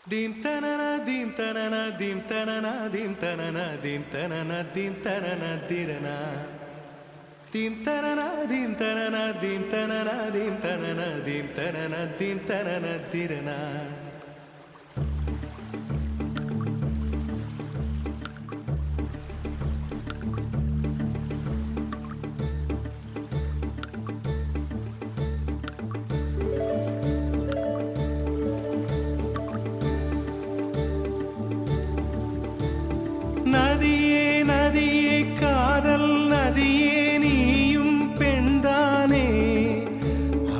Dim tanana dim tanana dim tanana dim tanana dim tanana dim tanana dirana dim tanana dim tanana dim tanana dim tanana dim tanana dim tanana dirana நதியே நதியே காதல் நதியே நீயும் பெண்தானே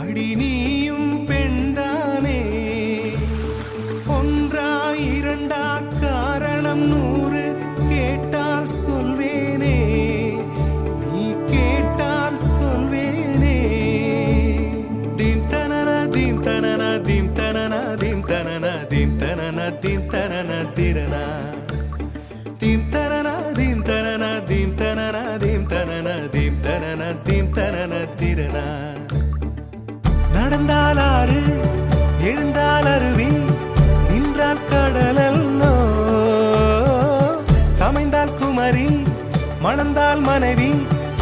அடி நீயும் பெண்தானே ஒன்றா இரண்டா காரணம் 100 கேட்டால் சொல்வேனே நீ கேட்டால் சொல்வேனே தீம் தனன தீம் தனன தீம் தனன தீம் தனன தீம் தனன தீம் தனன திரனா dim tanana dim tanana dim tanana dim tanana dim tanana dim tanana dirana நடந்தால் ஆறு எழுந்தால் அருவி நின்றால் கடலல்லோ சமைந்தால் குமரி மணந்தால் மனைவி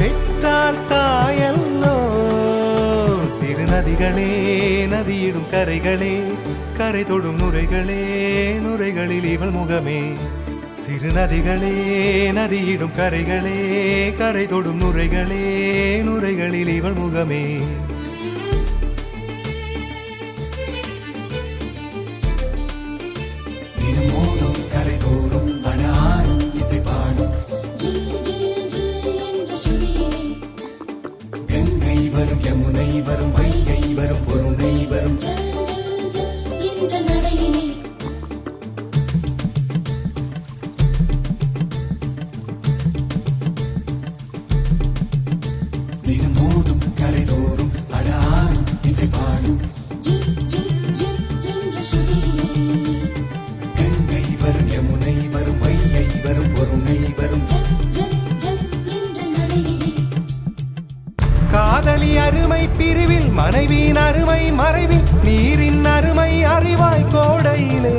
பெற்றால் தாயல்லோ சிறு நதிகளே நதியிடும் கரைகளே கரை தொடும் நுரைகளே நுரைகளில் இவள் முகமே சிறு நதிகளே நதியிடும் கரைகளே கரை தொடும் நுரைகளே நுரைகளில் இவள் முகமே தினமோதும் கரை தோறும் அடாரும் இசை பாடும் கங்கை வரும் யமுனை வரும் வைகை வரும் பொருணை வரும் தினமோதும் கரை தோறும் அடாரும் இசை பாடும் கங்கை வரும் யமுனை வரும் வைகை வரும் பொருணை வரும் காதலி அருமை பிரிவில் மனைவியின் அருமை மறைவில் நீரின் அருமை அறிவாய் கோடையிலே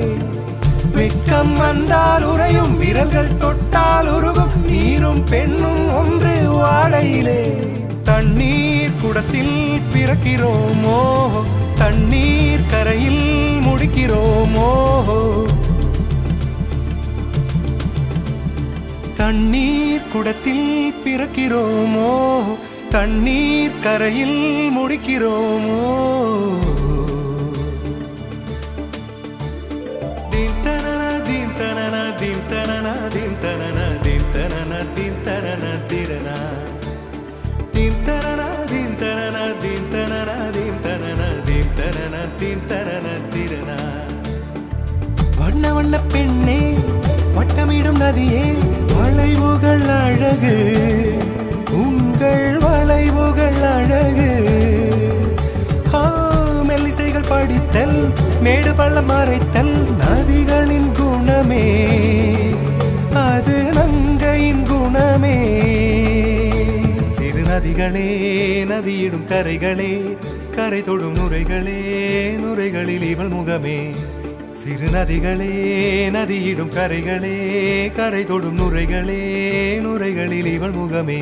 வெட்கம் வந்தால் உறையும் விரல்கள் தொட்டால் உருகும் நீரும் பெண்ணும் ஒன்று வாடையிலே தண்ணீர் குடத்தில் பிறக்கிறோமோ தண்ணீர் கரையில் முடிக்கிறோமோ தண்ணீர் குடத்தில் பிறக்கிறோமோ தண்ணீர் கரையில் முடிக்கிறோமோ தீம் தனன தீம் தனன தீம் தனன தீம் தனன தீம் தனன தீம் தனன திரனா dim tanana dim tanana dim tanana dim tanana dim tanana dim tanana dirana வண்ண வண்ண பெண்ணே வட்டமிடும் நதியே வளைவுகள் அழகு உங்கள் வளைவுகள் அழகு மெல்லிசைகள் படித்தல் மேடு பள்ளம் மறைத்தல் நதிகளின் குணமே அது நங்கையின் குணமே நதிகளே நதியிடும் கரைகளே கரை தொடும் நுரைகளே நுரைகளில் இவள் முகமே சிறு நதிகளே நதியிடும் கரைகளே கரை தொடும் நுரைகளே நுரைகளில் இவள் முகமே